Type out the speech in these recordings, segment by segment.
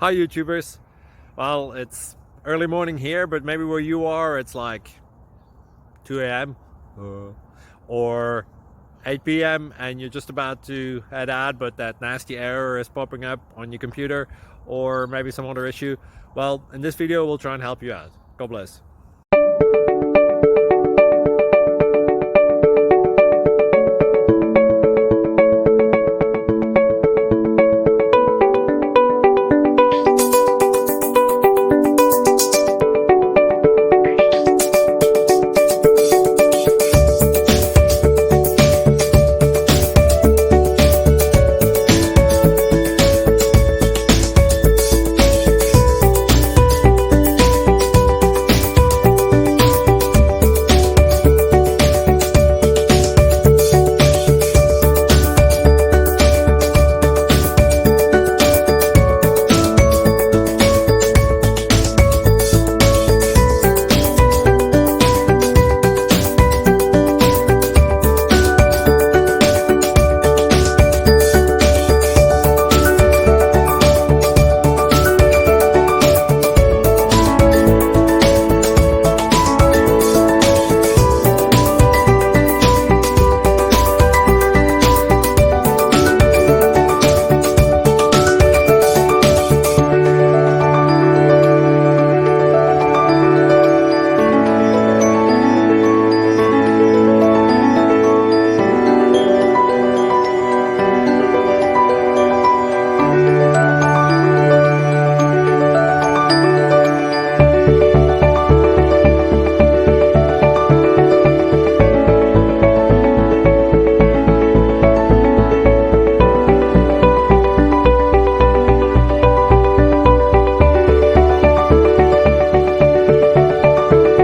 Hi YouTubers. Well, it's early morning here, but maybe where you are it's like 2 a.m. or 8 p.m. and you're just about to head out, but that nasty error is popping up on your computer, or maybe some other issue. Well, in this video we'll try and help you out. God bless.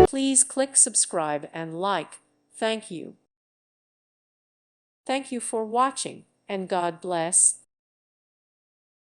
Please click subscribe and like. Thank you. Thank you for watching, and God bless.